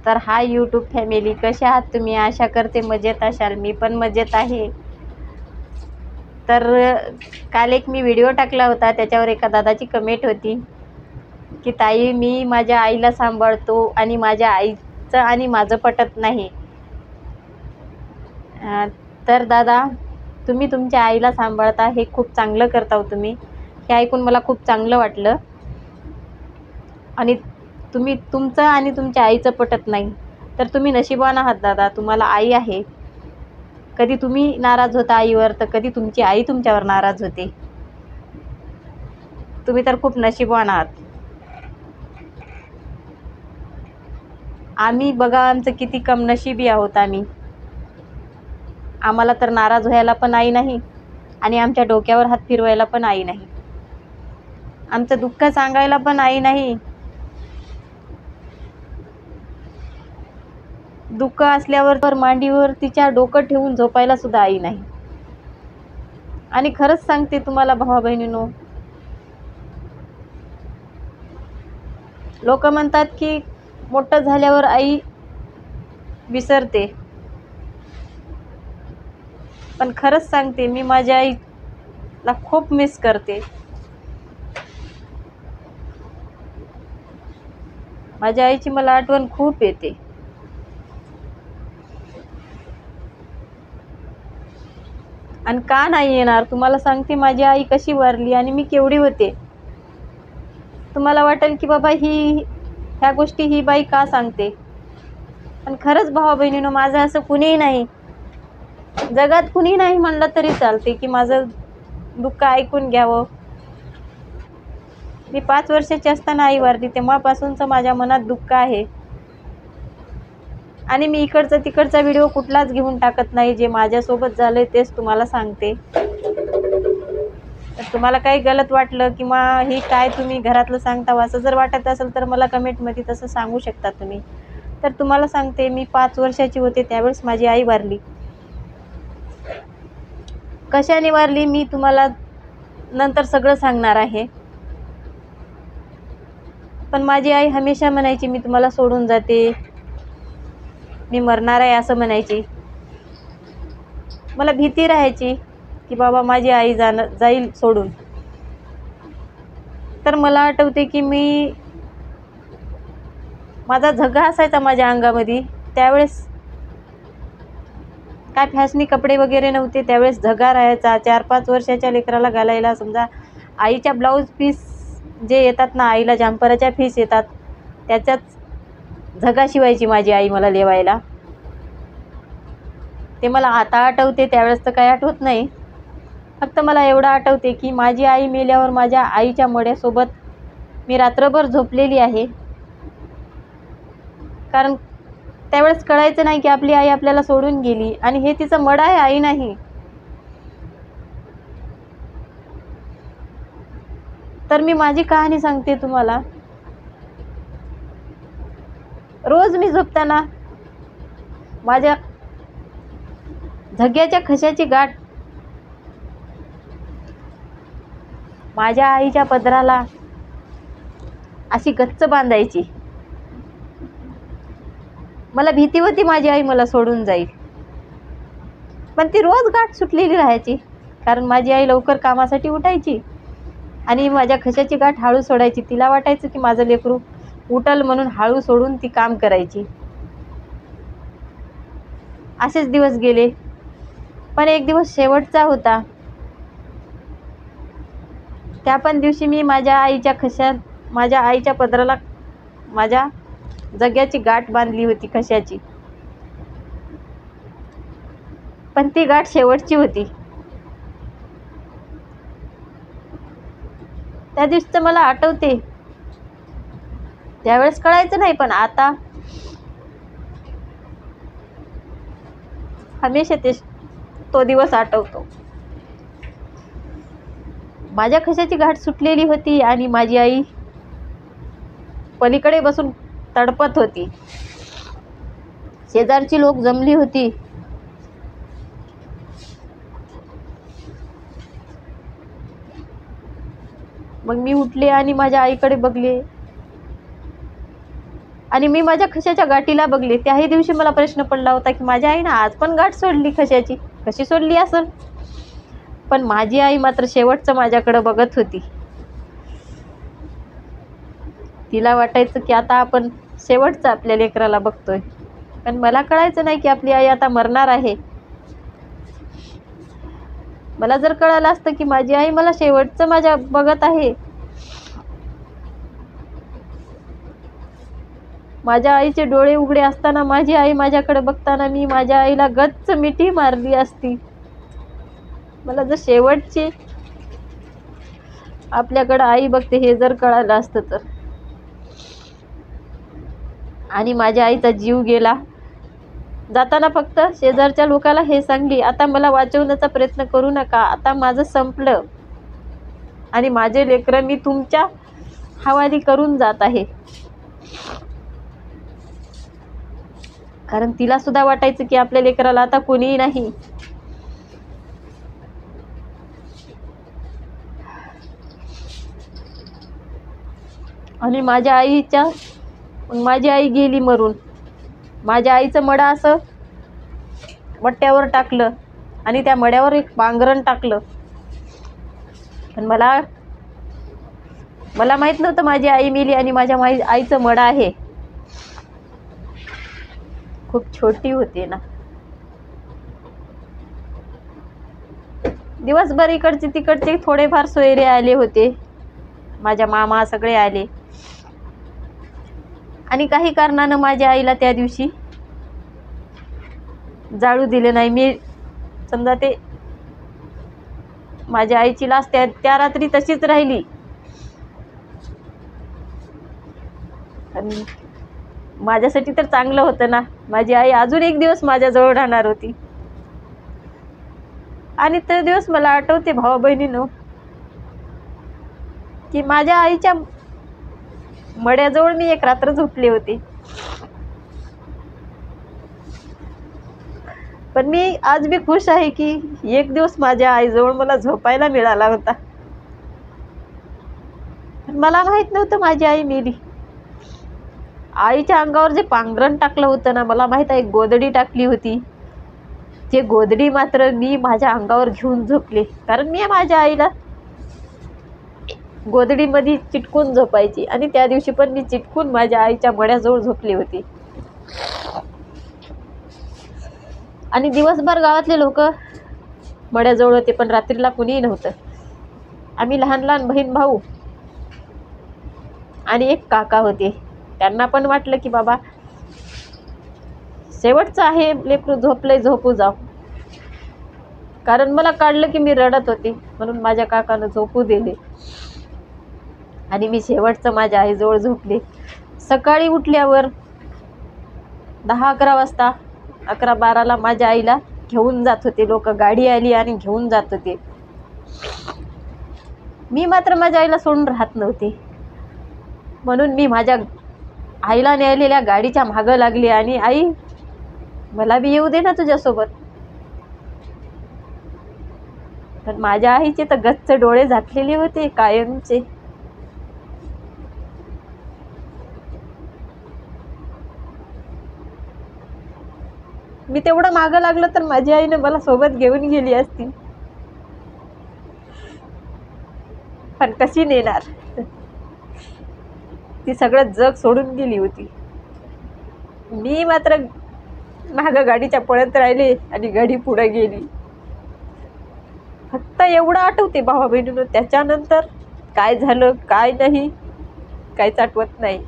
तर hi YouTube family, कशा आहात तुम्ही? आशा करते मजेत असाल. मी पण मजेत आहे. तर काल एक मी व्हिडिओ टाकला होता, त्याच्यावर एका दादाची कमेंट होती की ताई, मी माझ्या आईला सांभाळतो आणि माझ्या आईचं आणि माझं पटत नाही. तर दादा, तुम्ही तुमच्या आईला सांभाळता, हे खूप चांगलं करता हो तुम्ही. हे ऐकून मला खूप चांगलं वाटलं. आणि तुम्ही तुमचं आणि तुमच्या आईचं पटत नाही, तर तुम्ही नशिबवान आहात दादा. तुम्हाला आई आहे. कधी तुम्ही नाराज होता आईवर, तर कधी तुमची आई तुमच्यावर नाराज होते. तुम्ही तर खूप नशिबवान आहात. आम्ही बघा, आमचं किती कमनशिबी आहोत आम्ही. आम्हाला तर नाराज व्हायला पण आई नाही आणि आमच्या डोक्यावर हात फिरवायला पण आई नाही. आमचं दुःख सांगायला पण आई नाही. दुःख असल्यावर मांडीवर तिच्या डोकं ठेवून झोपायला सुद्धा आई नाही. आणि खरंच सांगते तुम्हाला भावा बहिणींनो, लोक म्हणतात की मोठं झाल्यावर आई विसरते, पण खरंच सांगते, मी माझ्या आईला खूप मिस करते. माझ्या आईची मला आठवण खूप येते. आणि का नाही येणार? तुम्हाला सांगते, माझी आई कशी वारली आणि मी केवढी होते. तुम्हाला वाटेल की बाबा ह्या गोष्टी ही बाई का सांगते, पण खरंच भावा बहिणीनो, माझं असं कुणीही नाही, जगात कुणी नाही म्हणलं तरी चालते की माझं दुःख ऐकून घ्यावं. मी 5 वर्षाची असताना आई वारली, तेव्हापासूनच माझ्या मनात दुःख आहे. आणि मी इकडचा तिकडचा व्हिडिओ कुठलाच घेऊन टाकत नाही. जे माझ्यासोबत झालंय तेच तुम्हाला सांगते. तर तुम्हाला काही गलत वाटलं किंवा ही काय तुम्ही घरातलं सांगता असं जर वाटत असेल, तर मला कमेंटमध्ये तसं सांगू शकता तुम्ही. तर तुम्हाला सांगते, मी 5 वर्षाची होते त्यावेळेस माझी आई वारली. कशाने वारली मी तुम्हाला नंतर सगळं सांगणार आहे. पण माझी आई हमेशा म्हणायची, मी तुम्हाला सोडून जाते, मी मरणार आहे असं म्हणायची. मला भीती राहायची की बाबा माझी आई जाईल सोडून. तर मला आठवते की माझा झगा असायचा माझ्या अंगामध्ये. त्यावेळेस काय फॅशनी कपडे वगैरे नव्हते, त्यावेळेस झगा राहायचा. 4-5 वर्षाच्या लेकराला घालायला, समजा आईच्या ब्लाऊज पीस जे येतात ना, आईला जॅम्पराच्या पीस येतात, त्याच्याच झगा शिवायची माझी आई मला लेवायला. ते मला आता आठवते, त्यावेळेस तर काही आठवत नाही. फक्त मला एवढं आठवते की माझी आई मेल्यावर माझ्या आईच्या मड्यासोबत मी रात्रभर झोपलेली आहे. कारण त्यावेळेस कळायचं नाही की आपली आई आपल्याला सोडून गेली आणि हे तिचं मड आहे, आई नाही. तर मी माझी कहाणी सांगते तुम्हाला. रोज मी झोपताना माझ्या झग्याच्या खशाची गाठ माझ्या आईच्या पदराला अशी गच्च बांधायची. मला भीती होती माझी आई मला सोडून जाईल, पण ती रोज गाठ सुटलेली राहायची. कारण माझी आई लवकर कामासाठी उठायची आणि माझ्या खशाची गाठ हळू सोडायची. तिला वाटायचं की माझं लेकरू उठल म्हणून हळू सोडून ती काम करायची. असेच दिवस गेले. पण एक दिवस शेवटचा होता. त्या पण दिवशी मी माझ्या आईच्या पदराला माझ्या जग्याची गाठ बांधली होती खशाची. पण ती गाठ शेवटची होती. त्या दिवशीचं मला आठवते. त्यावेळेस कळायचं नाही, पण आता हमेशा तो दिवस आठवतो. माझ्या खशाची गाठ सुटलेली होती आणि माझी आई पलीकडे बसून तडपत होती. शेजारची लोक जमली होती. मग मी उठले आणि माझ्या आईकडे बघले आणि मी माझ्या खशाच्या गाठीला बघले. त्याही दिवशी मला प्रश्न पडला होता की माझ्या आईनं आज पण गाठ सोडली खशाची, कशी सोडली असेल. पण माझी आई मात्र शेवटचं माझ्याकडं बघत होती. तिला वाटायचं की आता आपण शेवटचं आपल्या लेकराला बघतोय. पण मला कळायचं नाही की आपली आई आता मरणार आहे. मला जर कळालं असतं की माझी आई मला शेवटचं माझ्या बघत आहे, माझ्या आईचे डोळे उघडे असताना माझी आई माझ्याकडे बघताना मी माझ्या आईला गच्च मिठी मारली असती. मला जर शेवटची आपल्याकडं आई बघते हे जर कळालं असतं तर. आणि माझ्या आईचा जीव गेला. जाताना फक्त शेजारच्या लोकाला हे सांगली, आता मला वाचवण्याचा प्रयत्न करू नका, आता माझं संपलं आणि माझे लेकरं मी तुमच्या हवाली करून जात आहे. कारण तिला सुद्धा वाटायचं की आपल्या लेकराला आता कोणीही नाही. आणि माझी आई गेली मरून. माझ्या आईचं मडा असं वट्ट्यावर टाकलं आणि त्या मड्यावर एक पांघरण टाकलं. पण मला माहित नव्हतं माझी आई मेली आणि माझ्या आईचं मडा आहे. खूप छोटी होते ना. दिवसभर इकडचे तिकडचे थोडेफार सोयरे आले होते, माझ्या मामा सगळे आले. आणि काही कारणानं माझ्या आईला त्या दिवशी जाळू दिले नाही. मी समजा ते माझ्या आईची लाश त्या रात्री तशीच राहिली. माझ्यासाठी तर चांगलं होतं ना, माझी आई अजून एक दिवस माझ्याजवळ राहणार होती. आणि ते दिवस मला आठवते भावा बहिणीनं, की माझ्या आईच्या मड्याजवळ मी एक रात्र झोपले होते. पण मी आज बी खुश आहे की एक दिवस माझ्या आईजवळ मला झोपायला मिळाला होता. मला माहित नव्हतं माझी आई मेली. आईच्या अंगावर जे पांघरण टाकलं होतं ना, मला माहित आहे गोदडी टाकली होती. ते गोदडी मात्र मी माझ्या अंगावर घेऊन झोपले. कारण मी माझ्या आईला गोदडीमध्ये चिटकून झोपायची आणि त्या दिवशी पण मी चिटकून माझ्या आईच्या मड्याजवळ झोपली होती. आणि दिवसभर गावातले लोक मड्याजवळ होते, पण रात्रीला कुणीही नव्हतं. आम्ही लहान लहान बहीण भाऊ आणि एक काका होते. त्यांना पण वाटलं की बाबा शेवटचं आहे, लेकरू झोपलंय, झोपू जाऊ. कारण मला काढलं की मी रडत होते, म्हणून माझ्या काकानं झोपू दिले आणि मी शेवटचं माझ्या आईजवळ झोपले. सकाळी उठल्यावर 10-11 वाजता 11-12ला माझ्या आईला घेऊन जात होते लोक. गाडी आली आणि घेऊन जात होते. मी मात्र माझ्या आईला सोडून राहत नव्हते. म्हणून मी माझ्या आईला नेलेल्या गाडीच्या मागं लागली आणि आई मला बी येऊ दे ना तुझ्यासोबत. पण माझ्या आईचे तर गच्च डोळे झाकलेले होते कायमचे. मी तेवढं मागं लागलं तर माझी आईने मला सोबत घेऊन गेली असती, पण कशी नेणार. ती सगळं जग सोडून गेली होती. मी मात्र मागं गाडीच्या पळत राहिले आणि गाडी पुढे गेली. फक्त एवढं आठवते भावा बहिणीनं, त्याच्यानंतर काय झालं काय नाही काहीच आठवत नाही.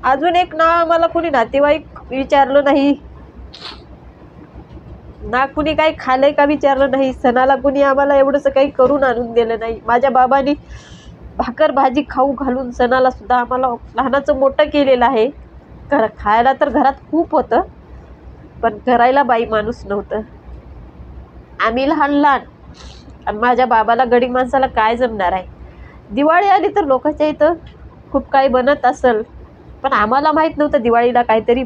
अजून एक ना, मला कुणी नातेवाईक विचारलं नाही ना, कुणी काही खाल्लंय का विचारलं नाही. सणाला कुणी आम्हाला एवढंसं काही करून आणून दिलं नाही. माझ्या बाबांनी भाकर भाजी खाऊ घालून सणाला सुद्धा आम्हाला लहानाचं मोठं केलेलं आहे. खायला तर घरात खूप होतं, पण करायला बाई माणूस नव्हतं. आम्ही लहान लहान आणि माझ्या बाबाला गडी माणसाला काय जमणार आहे. दिवाळी आली तर लोकांच्या इथं खूप काही बनत असेल, पण आम्हाला माहीत नव्हतं दिवाळीला काहीतरी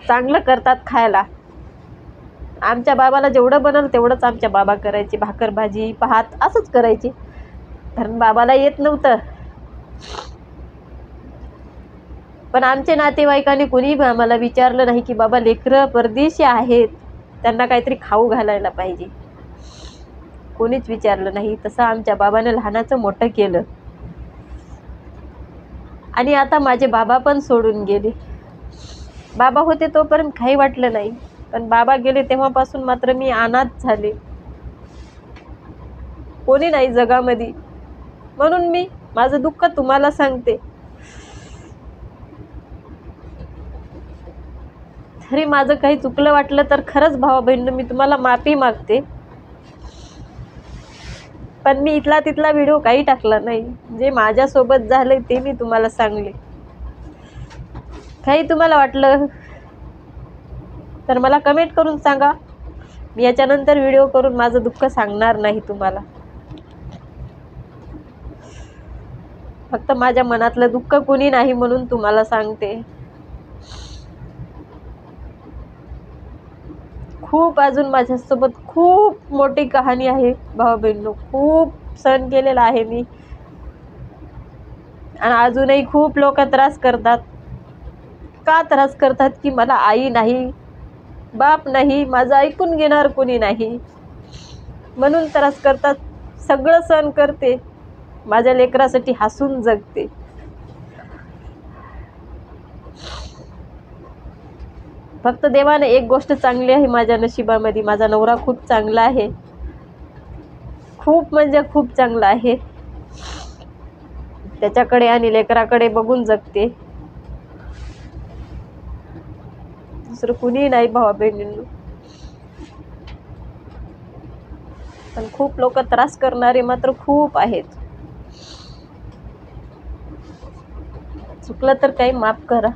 चांगलं करतात खायला. आमच्या बाबाला जेवढं बनल तेवढंच आमच्या बाबा करायचे. भाकर भाजी भात असंच करायचे, कारण बाबाला येत नव्हतं. पण आमच्या नातेवाईकांनी कुणी आम्हाला विचारलं नाही की बाबा लेकरं परदेशी आहेत, त्यांना काहीतरी खाऊ घालायला पाहिजे. कोणीच विचारलं नाही. तसं आमच्या बाबानं लहानाचं मोठं केलं. आणि आता माझे बाबा पण सोडून गेले. बाबा होते तोपर्यंत काही वाटलं नाही, पण बाबा गेले तेव्हापासून मात्र मी अनाथ झाले. कोणी नाही जगामध्ये. म्हणून मी माझं दुःख तुम्हाला सांगते. तरी माझं काही चुकलं वाटलं तर खरंच भावा बहिणींनो मी तुम्हाला माफी मागते. पण मी इथला तिथला व्हिडिओ काही टाकला नाही. जे माझ्यासोबत झालंय ते मी तुम्हाला सांगले. काही तुम्हाला वाटलं तर मला कमेंट करून सांगा. मी याच्यानंतर व्हिडिओ करून माझं दुःख सांगणार नाही तुम्हाला. फक्त माझ्या मनातलं दुःख कुणी नाही म्हणून तुम्हाला सांगते. खूप अजून माझ्यासोबत खूप मोठी कहाणी आहे भावा बहिणींनो. खूप सहन केलेला आहे मी. आणि अजूनही खूप लोक त्रास करतात. का त्रास करतात की मला आई नाही, बाप नाही, माझं ऐकून घेणार कोणी नाही म्हणून त्रास करतात. सगळं सहन करते, माझ्या लेकरासाठी हसून जगते. फक्त देवाने एक गोष्ट चांगली आहे माझ्या नशिबामध्ये. माझा नवरा खूप चांगला आहे. खूप म्हणजे खूप चांगला आहे. त्याच्याकडे आणि लेकराकडे बघून जगते. दुसरं कुणी नाही भावा बहिणींनो. पण खूप लोक त्रास करणारे मात्र खूप आहेत. चुकलं तर काही माफ करा.